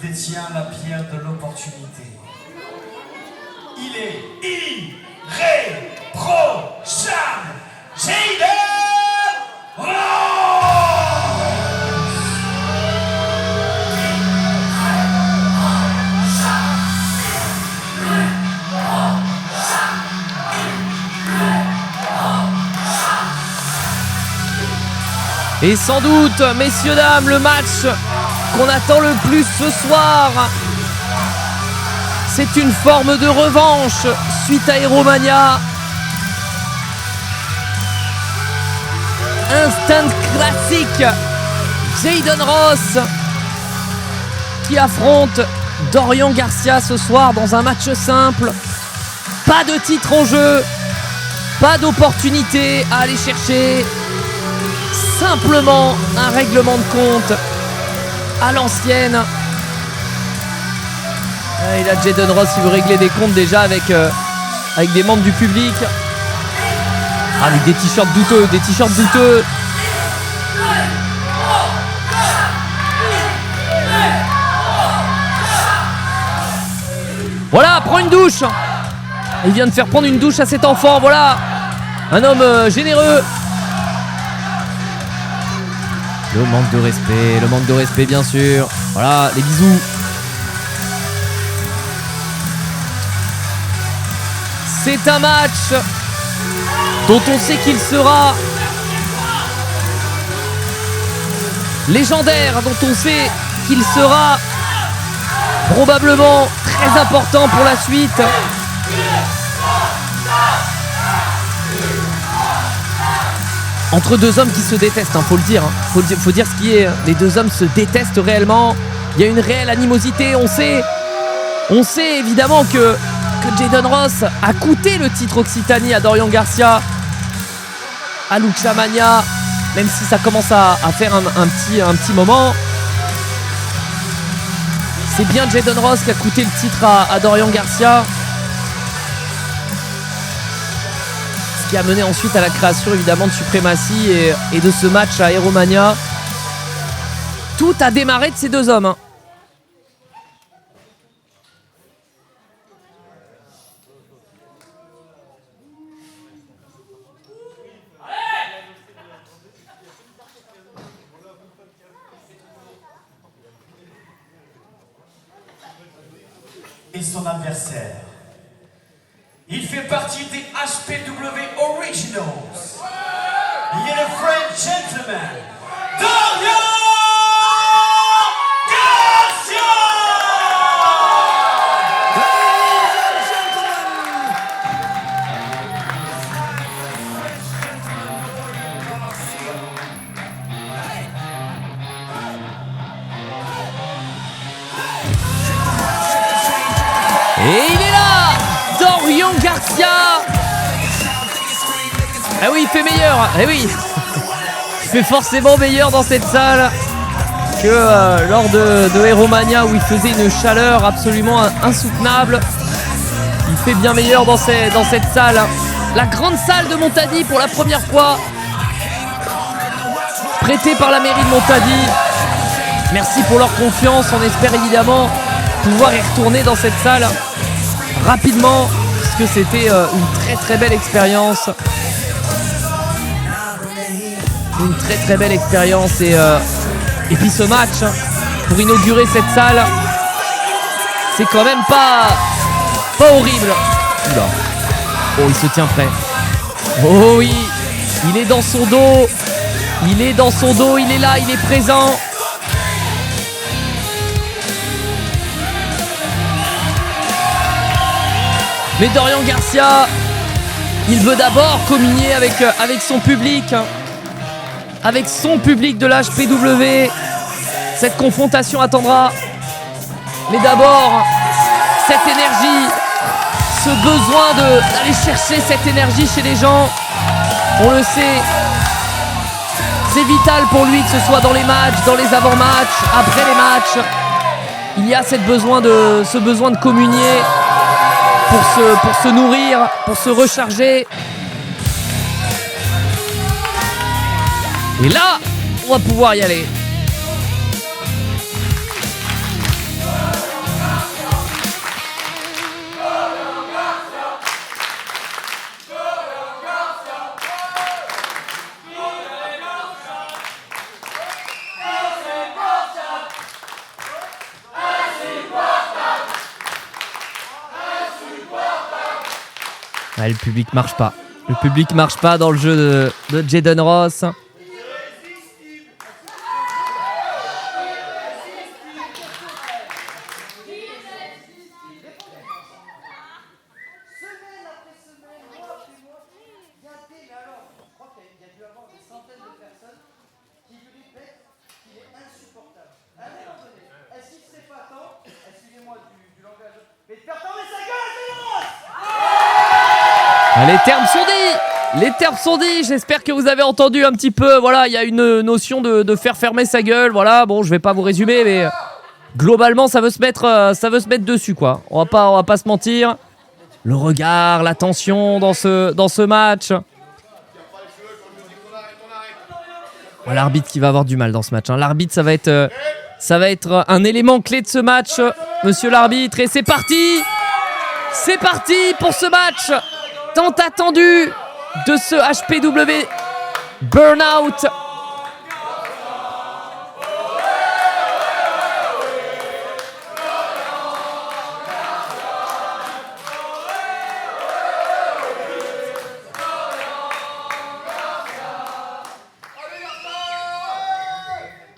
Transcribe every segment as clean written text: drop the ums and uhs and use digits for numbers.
détient la pierre de l'opportunité. Il est irréprochable. Jaden Ross! Et sans doute, messieurs, dames, le match qu'on attend le plus ce soir. C'est une forme de revanche suite à Aeromania. Instant classique. Jaden Ross qui affronte Dorian Garcia ce soir dans un match simple. Pas de titre en jeu, pas d'opportunité à aller chercher. Simplement un règlement de compte à l'ancienne. Et là, Jaden Ross, il veut régler des comptes déjà avec des membres du public. Avec des t-shirts douteux, Voilà, prends une douche. Il vient de faire prendre une douche à cet enfant, voilà. Un homme généreux. Le manque de respect bien sûr. Voilà, les bisous. C'est un match dont on sait qu'il sera légendaire, dont on sait qu'il sera probablement très important pour la suite. Entre deux hommes qui se détestent, faut le dire. Faut dire ce qui est. Les deux hommes se détestent réellement. Il y a une réelle animosité. On sait évidemment que Jaden Ross a coûté le titre Occitanie à Dorian Garcia, à Lucha Mania, même si ça commence à faire un petit moment. C'est bien Jaden Ross qui a coûté le titre à Dorian Garcia. Qui a mené ensuite à la création évidemment de Supremacy et de ce match à Aeromania. Tout a démarré de ces deux hommes. Et son adversaire. Il fait partie des HPW Originals. Il est le French Gentleman, Dorian Garcia! Et il est là, Dorian Garcia. Ah oui, il fait meilleur. Eh oui, il fait forcément meilleur dans cette salle que lors de Aeromania où il faisait une chaleur absolument insoutenable. Il fait bien meilleur dans cette salle. La grande salle de Montady pour la première fois. Prêtée par la mairie de Montady. Merci pour leur confiance. On espère évidemment pouvoir y retourner dans cette salle rapidement, puisque c'était une très très belle expérience. Une très très belle expérience et puis ce match pour inaugurer cette salle, c'est quand même pas horrible. Oula. Oh, il se tient prêt. Oh oui, il est dans son dos. Il est dans son dos, il est là, il est présent. Mais Dorian Garcia, il veut d'abord communier avec son public. Avec son public de l'HPW. Cette confrontation attendra. Mais d'abord, cette énergie, ce besoin d'aller chercher cette énergie chez les gens. On le sait, c'est vital pour lui, que ce soit dans les matchs, dans les avant-matchs, après les matchs. Il y a ce besoin de communier pour se nourrir, pour se recharger. Et là, on va pouvoir y aller. Ouais, le public marche pas. Le public marche pas dans le jeu de Jaden Ross. Les termes sont dits. Les termes sont dits. J'espère que vous avez entendu un petit peu. Voilà, il y a une notion de faire fermer sa gueule. Voilà, bon, je vais pas vous résumer, mais globalement, ça veut se mettre dessus, quoi. On va pas se mentir. Le regard, la tension dans ce match. Oh, l'arbitre qui va avoir du mal dans ce match. Hein. L'arbitre, ça va être un élément clé de ce match, monsieur l'arbitre. Et c'est parti. C'est parti pour ce match tant attendu de ce HPW Burnout.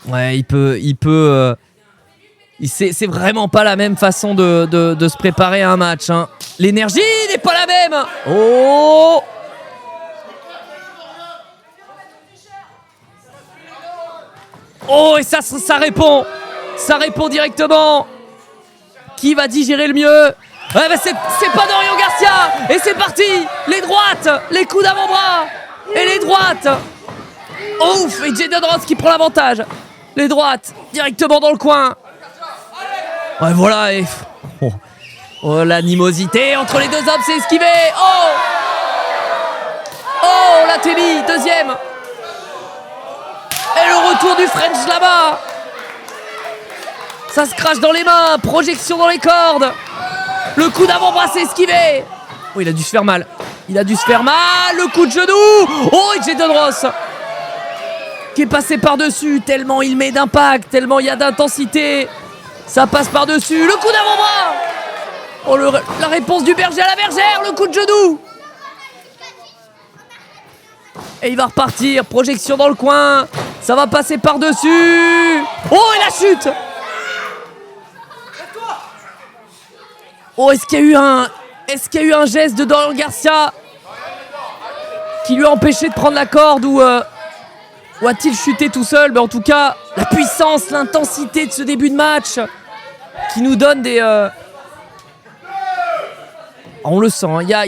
Ouais, c'est vraiment pas la même façon de se préparer à un match. Hein. L'énergie n'est pas la même. Oh! Oh, et ça répond. Ça répond directement. Qui va digérer le mieux? Ouais, bah c'est pas Dorian Garcia. Et c'est parti. Les droites, les coups d'avant-bras. Et les droites. Ouf, et Jaden Ross qui prend l'avantage. Les droites, directement dans le coin. Ouais, voilà. Et... Oh, l'animosité entre les deux hommes, c'est esquivé. Oh, la Telly, deuxième. Et le retour du French là-bas. Ça se crache dans les mains. Projection dans les cordes. Le coup d'avant-bras, c'est esquivé. Oh, il a dû se faire mal. Le coup de genou. Oh, et Jaden Ross qui est passé par-dessus. Tellement il met d'impact, tellement il y a d'intensité. Ça passe par-dessus. Le coup d'avant-bras. Oh, la réponse du berger à la bergère. Le coup de genou. Et il va repartir. Projection dans le coin. Ça va passer par-dessus. Oh, et la chute. Oh, est-ce qu'il y a eu un geste de Dorian Garcia qui lui a empêché de prendre la corde ou a-t-il chuté tout seul? Mais en tout cas, la puissance, l'intensité de ce début de match qui nous donne des... On le sent, il y a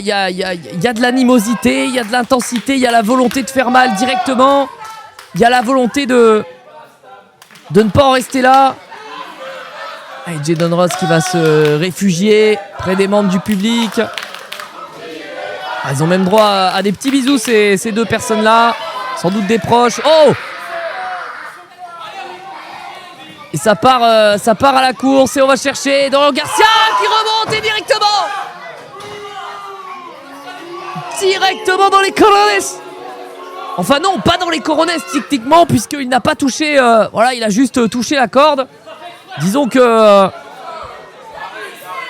de l'animosité, il y a de l'intensité, il y a la volonté de faire mal directement. Il y a la volonté de ne pas en rester là. Et Jaden Ross qui va se réfugier près des membres du public. Ils ont même droit à des petits bisous, ces deux personnes-là. Sans doute des proches. Oh! Et ça part à la course et on va chercher Dorian Garcia qui remonte et directement dans les corones. Enfin non, pas dans les corones techniquement puisqu'il n'a pas touché. Il a juste touché la corde. Disons que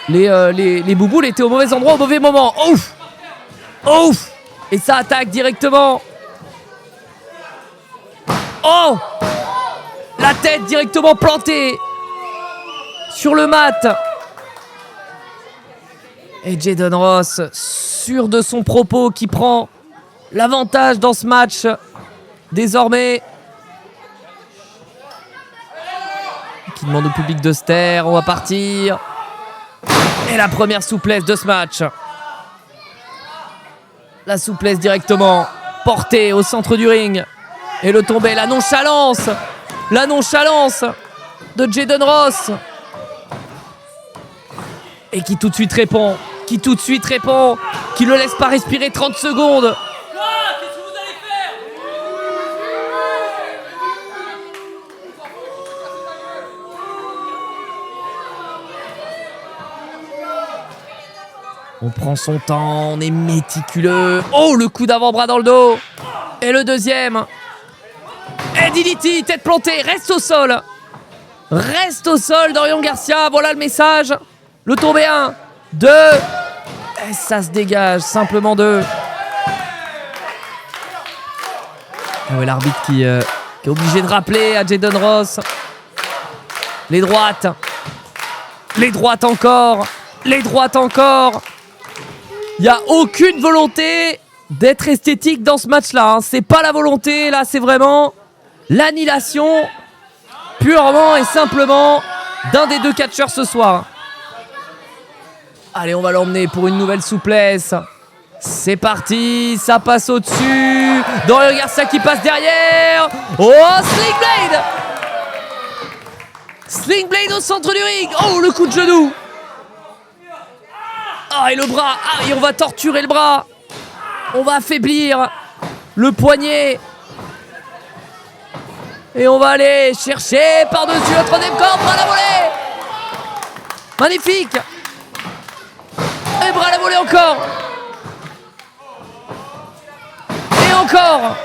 les bouboules étaient au mauvais endroit au mauvais moment. Ouf! Et ça attaque directement. Oh! La tête directement plantée sur le mat. Et Jaden Ross, sûr de son propos, qui prend l'avantage dans ce match. Désormais, qui demande au public de se taire. On va partir. Et la première souplesse de ce match. La souplesse directement portée au centre du ring. Et le tombé, la nonchalance de Jaden Ross. Et qui tout de suite répond, qui le laisse pas respirer 30 secondes. Qu'est-ce que vous allez faire? On prend son temps, on est méticuleux. Oh, le coup d'avant-bras dans le dos. Et le deuxième. Et DDT, tête plantée, reste au sol, Dorian Garcia, voilà le message. Le tombé 1, 2, Et ça se dégage, simplement 2. Ah ouais, l'arbitre qui est obligé de rappeler à Jaden Ross. Les droites. Les droites encore. Les droites encore. Il n'y a aucune volonté d'être esthétique dans ce match-là. Hein. C'est pas la volonté, là, c'est vraiment l'annihilation purement et simplement d'un des 2 catcheurs ce soir. Allez, on va l'emmener pour une nouvelle souplesse. C'est parti, ça passe au-dessus. Dorian Garcia qui passe derrière. Oh, Sling Blade. Sling Blade au centre du ring. Oh, le coup de genou. Ah, et le bras. Ah, et on va torturer le bras. On va affaiblir le poignet. Et on va aller chercher par-dessus la 3e corde. Bras à la volée. Magnifique. Et bras à la volée encore. Et encore.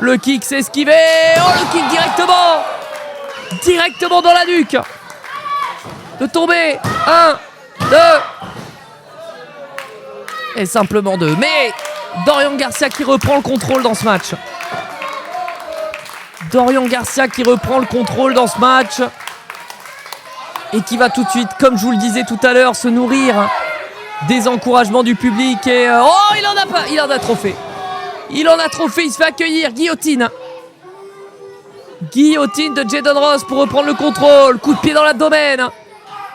Le kick s'est esquivé. Oh, le kick directement. Directement dans la nuque. De tomber. 1, 2. Et simplement 2. Mais Dorian Garcia qui reprend le contrôle dans ce match. Dorian Garcia qui reprend le contrôle dans ce match. Et qui va tout de suite, comme je vous le disais tout à l'heure, se nourrir des encouragements du public. Et oh, il en a pas. Il en a trop fait. Il en a trop fait. Il se fait accueillir. Guillotine. Guillotine de Jaden Ross pour reprendre le contrôle. Coup de pied dans l'abdomen.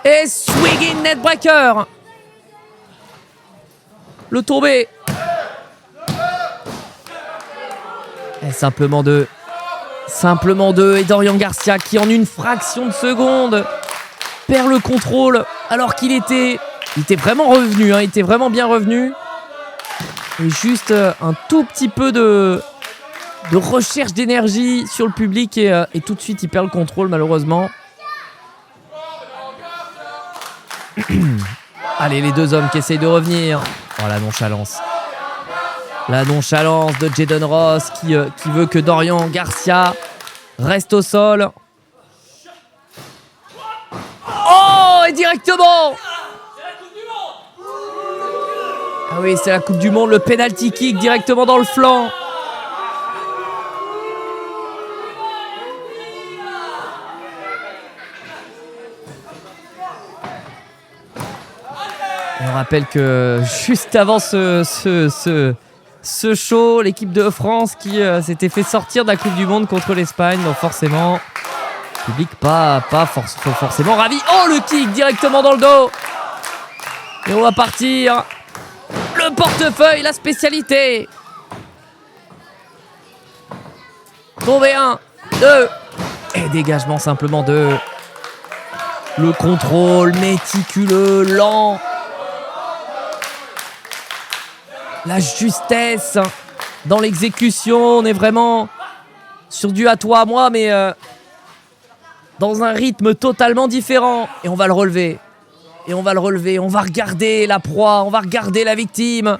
Et swinging netbreaker. Le tombé. Et simplement 2. Simplement 2. Et Dorian Garcia qui en une fraction de seconde perd le contrôle alors qu'il était vraiment revenu. Hein, il était vraiment bien revenu. Et juste un tout petit peu de recherche d'énergie sur le public. Et tout de suite il perd le contrôle malheureusement. Allez, les 2 hommes qui essayent de revenir. Oh, la nonchalance. La nonchalance de Jaden Ross qui veut que Dorian Garcia reste au sol. Oh, et directement. Ah oui, c'est la Coupe du Monde, le penalty kick directement dans le flanc. On rappelle que juste avant ce show, l'équipe de France qui s'était fait sortir de la Coupe du Monde contre l'Espagne. Donc forcément, le public pas forcément ravi. Oh, le kick directement dans le dos. Et on va partir. Le portefeuille, la spécialité. Tombé 1, 2. Et dégagement simplement 2. Le contrôle méticuleux, lent. La justesse dans l'exécution. On est vraiment sur du à toi, à moi, mais dans un rythme totalement différent. Et on va le relever. Et on va le relever. On va regarder la proie. On va regarder la victime.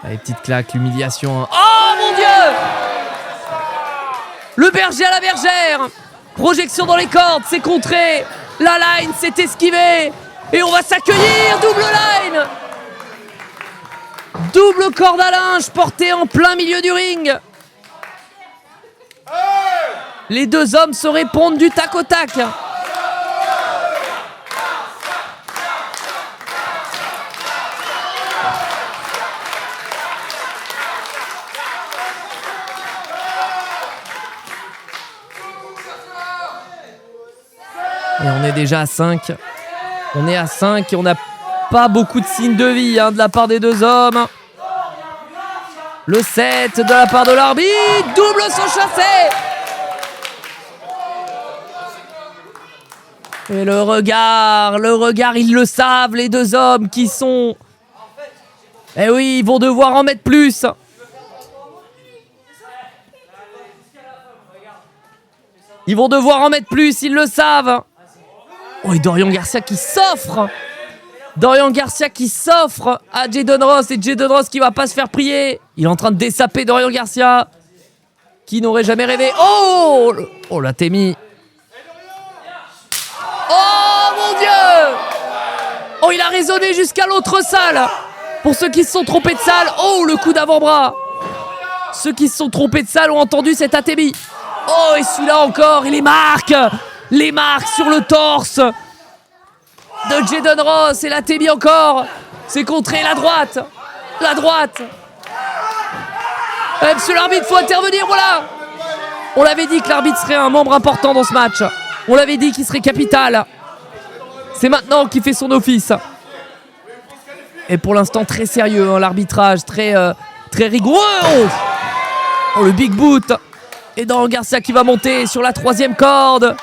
Allez, petite claque, l'humiliation. Oh mon Dieu! Le berger à la bergère. Projection dans les cordes, c'est contré. La line s'est esquivée. Et on va s'accueillir. Double line. Double corde à linge portée en plein milieu du ring. Les 2 hommes se répondent du tac au tac. Et on est déjà à 5. On est à 5 et on n'a pas beaucoup de signes de vie de la part des 2 hommes. Le 7 de la part de l'arbitre. Double saut chassé. Et le regard, ils le savent, les 2 hommes qui sont... Eh oui, ils vont devoir en mettre plus. Ils vont devoir en mettre plus, ils le savent. Oh, et Dorian Garcia qui s'offre. Dorian Garcia qui s'offre à Jaden Ross. Et Jaden Ross qui va pas se faire prier. Il est en train de dessaper Dorian Garcia. Qui n'aurait jamais rêvé? Oh, oh la Témi. Oh mon Dieu. Oh, il a résonné jusqu'à l'autre salle. Pour ceux qui se sont trompés de salle. Oh, le coup d'avant-bras. Ceux qui se sont trompés de salle ont entendu cet Atemi. Oh, et celui-là encore. Et les marques sur le torse de Jaden Ross. Et l'Atemi encore. C'est contré la droite. La droite. Monsieur l'arbitre, faut intervenir, voilà. On l'avait dit que l'arbitre serait un membre important dans ce match. On l'avait dit qu'il serait capital. C'est maintenant qu'il fait son office. Et pour l'instant, très sérieux, hein, l'arbitrage, très rigoureux. Oh, le big boot. Et Dorian Garcia qui va monter sur la 3e corde.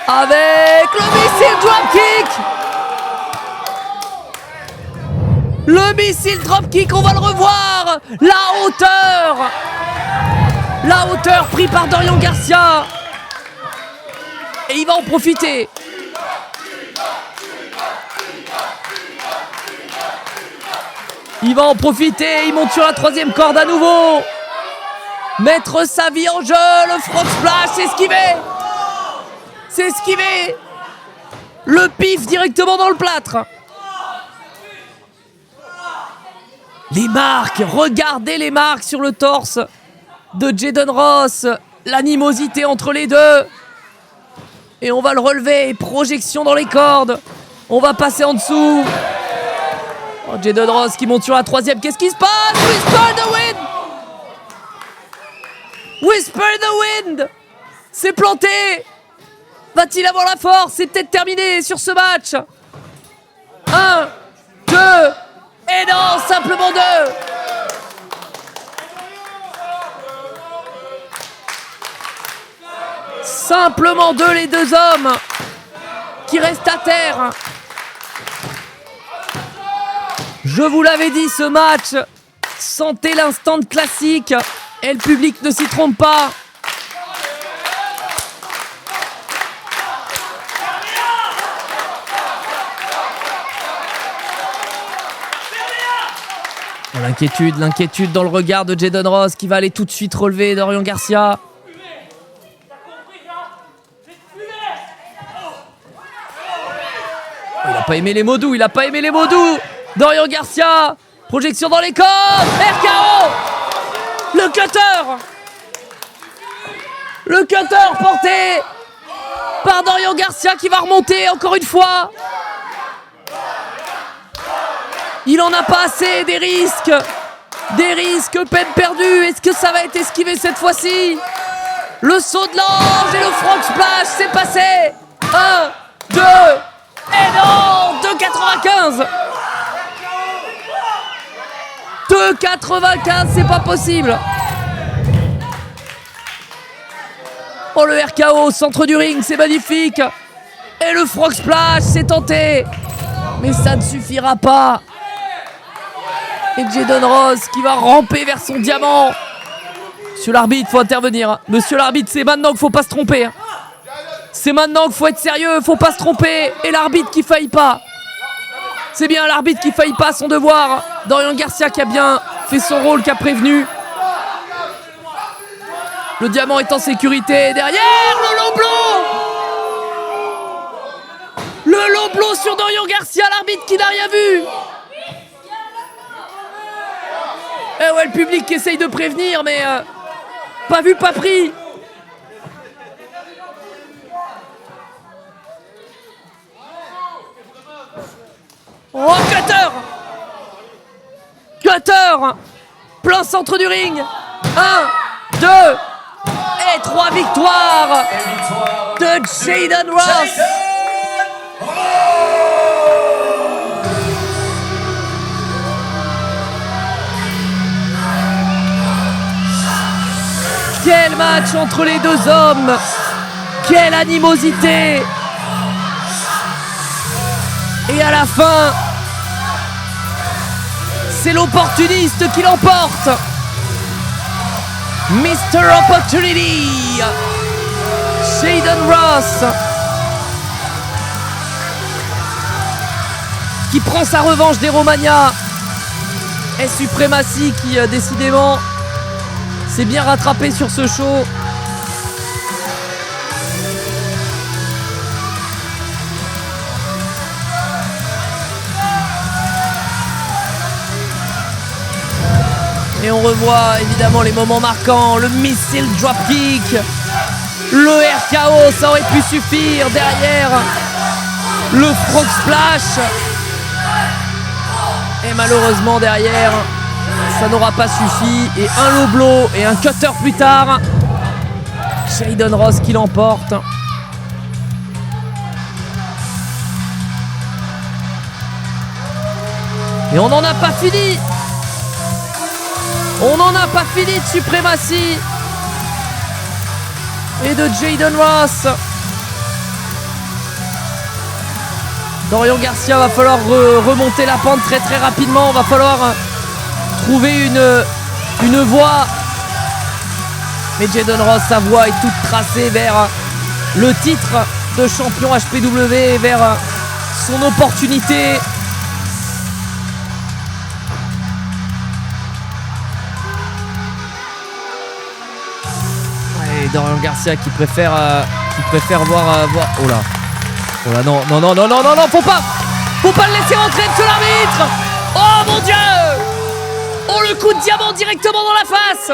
Avec le missile dropkick. Le missile dropkick, on va le revoir. La hauteur pris par Dorian Garcia. Et il va en profiter. Il va en profiter. Il monte sur la 3e corde à nouveau. Mettre sa vie en jeu. Le frog splash, c'est esquivé. C'est esquivé. Le pif directement dans le plâtre. Les marques, regardez les marques sur le torse de Jaden Ross. L'animosité entre les deux. Et on va le relever. Projection dans les cordes. On va passer en dessous. Oh, Jaden Ross qui monte sur la 3e. Qu'est-ce qui se passe? Whisper the wind. Whisper the wind. C'est planté. Va-t-il avoir la force? C'est peut-être terminé sur ce match. 1, 2... Et non, simplement 2. Simplement 2, les deux hommes qui restent à terre. Je vous l'avais dit, ce match sentait l'instant classique. Et le public ne s'y trompe pas. L'inquiétude dans le regard de Jaden Ross qui va aller tout de suite relever Dorian Garcia. Il n'a pas aimé les mots doux, Dorian Garcia, projection dans les cordes, RKO. Le cutter porté par Dorian Garcia qui va remonter encore une fois. Il en a pas assez, des risques, peine perdue. Est-ce que ça va être esquivé cette fois-ci? Le saut de l'ange et le frog splash, c'est passé. 1, 2, et non, 2,95. 2,95, c'est pas possible. Oh, le RKO au centre du ring, c'est magnifique. Et le frog splash, c'est tenté. Mais ça ne suffira pas. Et Jaden Ross qui va ramper vers son diamant. Monsieur l'arbitre, faut intervenir. Monsieur l'arbitre, c'est maintenant qu'il faut pas se tromper. C'est maintenant qu'il faut être sérieux, faut pas se tromper. Et l'arbitre qui faillit pas. C'est bien l'arbitre qui faillit pas à son devoir. Dorian Garcia qui a bien fait son rôle, qui a prévenu. Le diamant est en sécurité. Derrière, le low blow. Le low blow sur Dorian Garcia, l'arbitre qui n'a rien vu. Eh ouais, le public qui essaye de prévenir, mais pas vu, pas pris. Oh, cutter. Plein centre du ring. 1, 2 et 3 victoires de Jaden Ross. Quel match entre les deux hommes! Quelle animosité! Et à la fin, c'est l'opportuniste qui l'emporte! Mr. Opportunity! Jaden Ross! Qui prend sa revanche des Romagna. Et Supremacy qui, décidément, s'est bien rattrapé sur ce show. Et on revoit évidemment les moments marquants, le missile dropkick, le RKO, ça aurait pu suffire. Derrière, le frog splash. Et malheureusement derrière, ça n'aura pas suffi. Et un low blow et un cutter plus tard, Jayden Ross qui l'emporte. Et on n'en a pas fini. On n'en a pas fini de suprématie et de Jayden Ross. Dorian Garcia va falloir remonter la pente très très rapidement. Va falloir trouver une voie. Mais Jayden Ross, sa voie est toute tracée vers le titre de champion HPW, vers son opportunité. Dorian Garcia qui préfère voir oh là non, faut pas le laisser rentrer, monsieur l'arbitre. Oh mon Dieu, oh le coup de diamant directement dans la face.